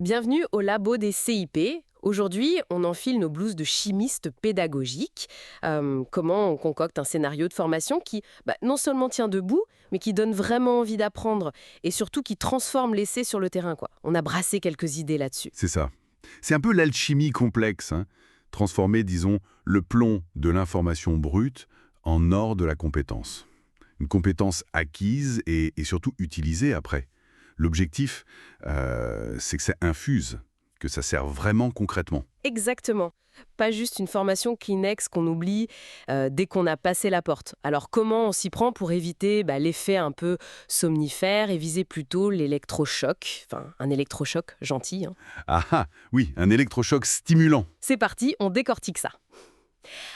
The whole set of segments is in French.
Bienvenue au labo des CIP. Aujourd'hui, on enfile nos blouses de chimistes pédagogiques. Comment on concocte un scénario de formation qui, non seulement tient debout, mais qui donne vraiment envie d'apprendre et surtout qui transforme l'essai sur le terrain, quoi. On a brassé quelques idées là-dessus. C'est ça. C'est un peu l'alchimie complexe, hein. Transformer, disons, le plomb de l'information brute en or de la compétence. Une compétence acquise et surtout utilisée après. L'objectif, c'est que ça infuse, que ça sert vraiment concrètement. Exactement. Pas juste une formation Kleenex qu'on oublie dès qu'on a passé la porte. Alors comment on s'y prend pour éviter l'effet un peu somnifère et viser plutôt l'électrochoc, enfin un électrochoc gentil, hein. Ah ah, oui, un électrochoc stimulant. C'est parti, on décortique ça.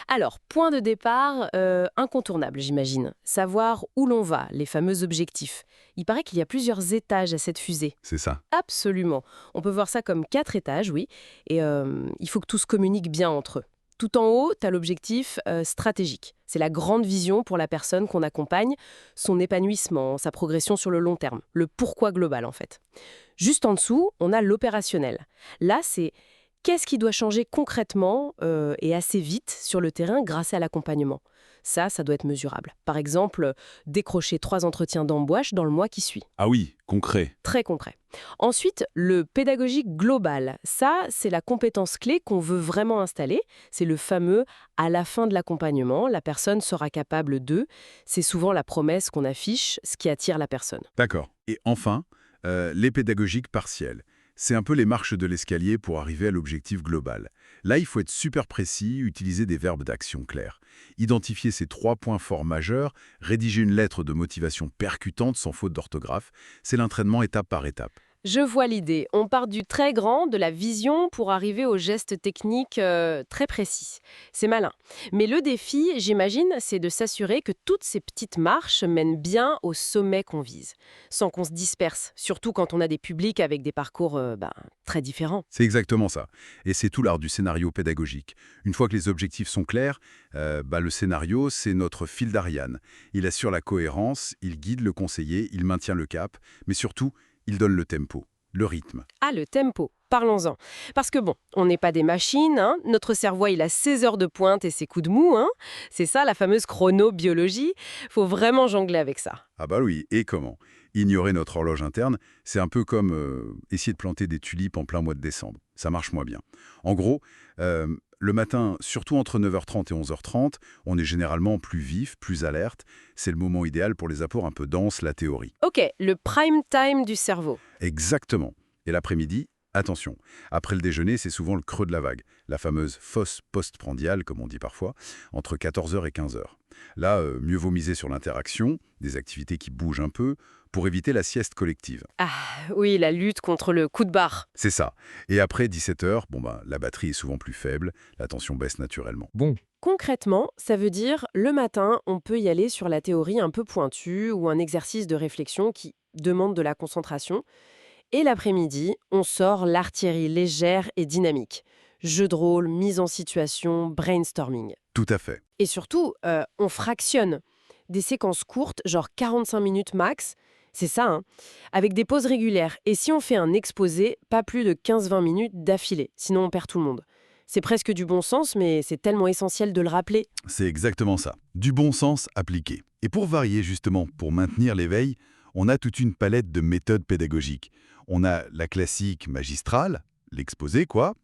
Alors, point de départ incontournable, j'imagine. Savoir où l'on va, les fameux objectifs. Il paraît qu'il y a plusieurs étages à cette fusée. C'est ça. Absolument. On peut voir ça comme 4 étages, oui. Et il faut que tout se communique bien entre eux. Tout en haut, tu as l'objectif stratégique. C'est la grande vision pour la personne qu'on accompagne, son épanouissement, sa progression sur le long terme, le pourquoi global en fait. Juste en dessous, on a l'opérationnel. Là, c'est qu'est-ce qui doit changer concrètement et assez vite sur le terrain grâce à l'accompagnement. Ça doit être mesurable. Par exemple, décrocher 3 entretiens d'embauche dans le mois qui suit. Ah oui, concret. Très concret. Ensuite, le pédagogique global. Ça, c'est la compétence clé qu'on veut vraiment installer. C'est le fameux à la fin de l'accompagnement, la personne sera capable de. C'est souvent la promesse qu'on affiche, ce qui attire la personne. D'accord. Et enfin, les pédagogiques partiels. C'est un peu les marches de l'escalier pour arriver à l'objectif global. Là, il faut être super précis, utiliser des verbes d'action clairs. Identifier ces 3 points forts majeurs, rédiger une lettre de motivation percutante sans faute d'orthographe, c'est l'entraînement étape par étape. Je vois l'idée. On part du très grand, de la vision, pour arriver aux gestes techniques très précis. C'est malin. Mais le défi, j'imagine, c'est de s'assurer que toutes ces petites marches mènent bien au sommet qu'on vise, sans qu'on se disperse, surtout quand on a des publics avec des parcours très différents. C'est exactement ça. Et c'est tout l'art du scénario pédagogique. Une fois que les objectifs sont clairs, le scénario, c'est notre fil d'Ariane. Il assure la cohérence, il guide le conseiller, il maintient le cap, mais surtout, il donne le tempo, le rythme. Ah, le tempo. Parlons-en. Parce que on n'est pas des machines, hein. Notre cerveau, il a ses heures de pointe et ses coups de mou, hein. C'est ça, la fameuse chronobiologie. Faut vraiment jongler avec ça. Ah bah oui, et comment? Ignorer notre horloge interne, c'est un peu comme essayer de planter des tulipes en plein mois de décembre. Ça marche moins bien. En gros, le matin, surtout entre 9h30 et 11h30, on est généralement plus vif, plus alerte. C'est le moment idéal pour les apports un peu denses, la théorie. Ok, le prime time du cerveau. Exactement. Et l'après-midi, attention. Après le déjeuner, c'est souvent le creux de la vague, la fameuse fosse postprandiale, comme on dit parfois, entre 14h et 15h. Là, mieux vaut miser sur l'interaction, des activités qui bougent un peu, pour éviter la sieste collective. Ah oui, la lutte contre le coup de barre. C'est ça. Et après 17h, la batterie est souvent plus faible, la tension baisse naturellement. Bon, Concrètement, ça veut dire le matin, on peut y aller sur la théorie un peu pointue ou un exercice de réflexion qui demande de la concentration. Et l'après-midi, on sort l'artillerie légère et dynamique. Jeu de rôle, mise en situation, brainstorming. Tout à fait. Et surtout, on fractionne. Des séquences courtes, genre 45 minutes max, c'est ça, hein, avec des pauses régulières. Et si on fait un exposé, pas plus de 15-20 minutes d'affilée, sinon on perd tout le monde. C'est presque du bon sens, mais c'est tellement essentiel de le rappeler. C'est exactement ça. Du bon sens appliqué. Et pour varier justement, pour maintenir l'éveil, on a toute une palette de méthodes pédagogiques. On a la classique magistrale, l'exposé quoi.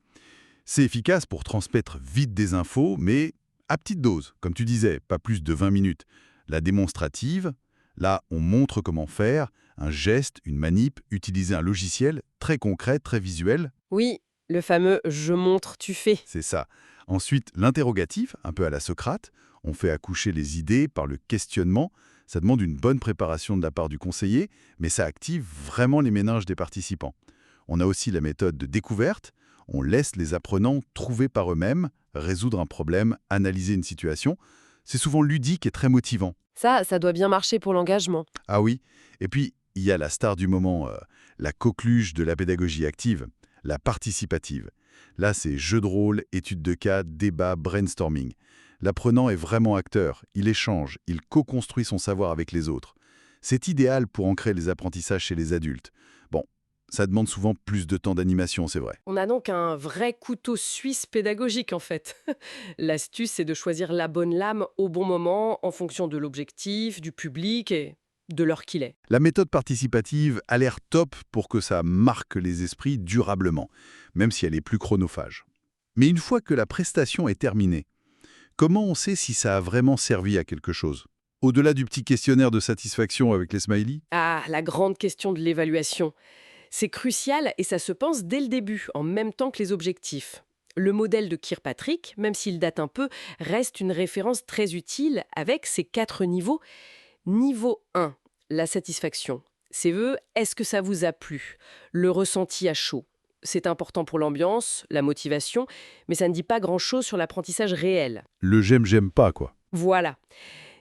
C'est efficace pour transmettre vite des infos, mais à petite dose, comme tu disais, pas plus de 20 minutes. La démonstrative, là on montre comment faire, un geste, une manip, utiliser un logiciel très concret, très visuel, Oui, le fameux «je montre, tu fais». c'est ça. Ensuite, l'interrogatif, un peu à la Socrate, on fait accoucher les idées par le questionnement. Ça demande une bonne préparation de la part du conseiller, mais ça active vraiment les méninges des participants. On a aussi la méthode de découverte. On laisse les apprenants trouver par eux-mêmes, résoudre un problème, analyser une situation. C'est souvent ludique et très motivant. Ça doit bien marcher pour l'engagement. Ah oui, et puis il y a la star du moment, la coqueluche de la pédagogie active, la participative. Là, c'est jeu de rôle, étude de cas, débat, brainstorming. L'apprenant est vraiment acteur, il échange, il co-construit son savoir avec les autres. C'est idéal pour ancrer les apprentissages chez les adultes. Bon, Ça demande souvent plus de temps d'animation, c'est vrai. On a donc un vrai couteau suisse pédagogique en fait. L'astuce, c'est de choisir la bonne lame au bon moment en fonction de l'objectif, du public et de l'heure qu'il est. La méthode participative a l'air top pour que ça marque les esprits durablement, même si elle est plus chronophage. Mais une fois que la prestation est terminée, comment on sait si ça a vraiment servi à quelque chose? Au-delà du petit questionnaire de satisfaction avec les smileys? Ah, la grande question de l'évaluation. C'est crucial et ça se pense dès le début, en même temps que les objectifs. Le modèle de Kirkpatrick, même s'il date un peu, reste une référence très utile avec ses 4 niveaux. Niveau 1, la satisfaction. C'est est-ce que ça vous a plu? Le ressenti à chaud. C'est important pour l'ambiance, la motivation, mais ça ne dit pas grand-chose sur l'apprentissage réel. Le j'aime pas, quoi. Voilà.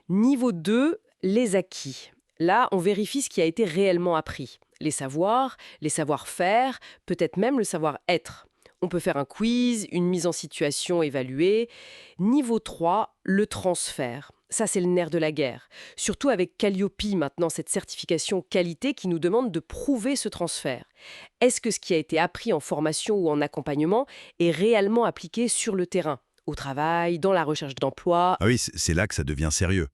Niveau 2, les acquis. Là, on vérifie ce qui a été réellement appris. Les savoirs, les savoir-faire, peut-être même le savoir-être. On peut faire un quiz, une mise en situation évaluée. Niveau 3, le transfert. Ça, c'est le nerf de la guerre. Surtout avec Calliope, maintenant, cette certification qualité qui nous demande de prouver ce transfert. Est-ce que ce qui a été appris en formation ou en accompagnement est réellement appliqué sur le terrain, au travail, dans la recherche d'emploi? Ah oui, c'est là que ça devient sérieux.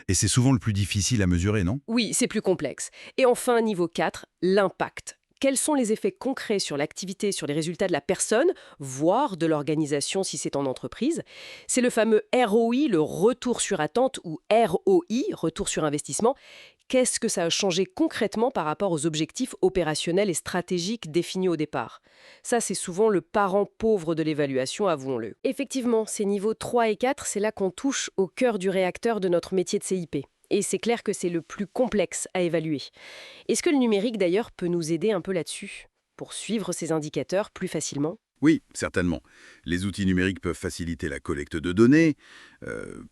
Et c'est souvent le plus difficile à mesurer, non? Oui, c'est plus complexe. Et enfin, niveau 4, l'impact. Quels sont les effets concrets sur l'activité, sur les résultats de la personne, voire de l'organisation si c'est en entreprise? C'est le fameux ROI, le retour sur attente, ou ROI, retour sur investissement. Qu'est-ce que ça a changé concrètement par rapport aux objectifs opérationnels et stratégiques définis au départ? Ça, c'est souvent le parent pauvre de l'évaluation, avouons-le. Effectivement, ces niveaux 3 et 4, c'est là qu'on touche au cœur du réacteur de notre métier de CIP. Et c'est clair que c'est le plus complexe à évaluer. Est-ce que le numérique, d'ailleurs, peut nous aider un peu là-dessus, pour suivre ces indicateurs plus facilement? Oui, certainement. Les outils numériques peuvent faciliter la collecte de données,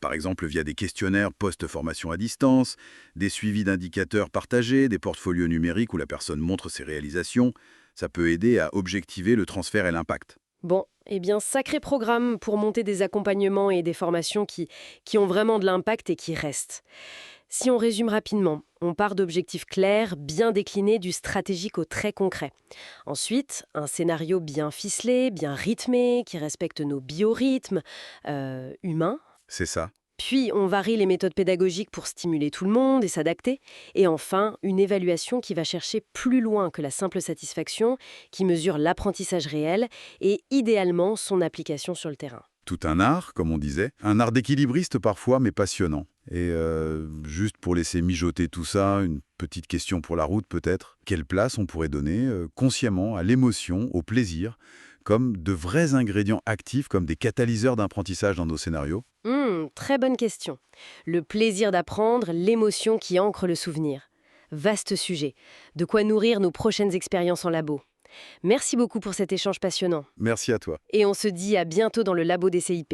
par exemple via des questionnaires post-formation à distance, des suivis d'indicateurs partagés, des portfolios numériques où la personne montre ses réalisations. Ça peut aider à objectiver le transfert et l'impact. Bon, eh bien, sacré programme pour monter des accompagnements et des formations qui ont vraiment de l'impact et qui restent. Si on résume rapidement, on part d'objectifs clairs, bien déclinés, du stratégique au très concret. Ensuite, un scénario bien ficelé, bien rythmé, qui respecte nos biorhythmes humains. C'est ça. Puis, on varie les méthodes pédagogiques pour stimuler tout le monde et s'adapter. Et enfin, une évaluation qui va chercher plus loin que la simple satisfaction, qui mesure l'apprentissage réel et idéalement son application sur le terrain. Tout un art, comme on disait. Un art d'équilibriste parfois, mais passionnant. Et juste pour laisser mijoter tout ça, une petite question pour la route peut-être. Quelle place on pourrait donner consciemment à l'émotion, au plaisir, comme de vrais ingrédients actifs, comme des catalyseurs d'apprentissage dans nos scénarios? Très bonne question. Le plaisir d'apprendre, l'émotion qui ancre le souvenir. Vaste sujet. De quoi nourrir nos prochaines expériences en labo. Merci beaucoup pour cet échange passionnant. Merci à toi. Et on se dit à bientôt dans le labo des CIP.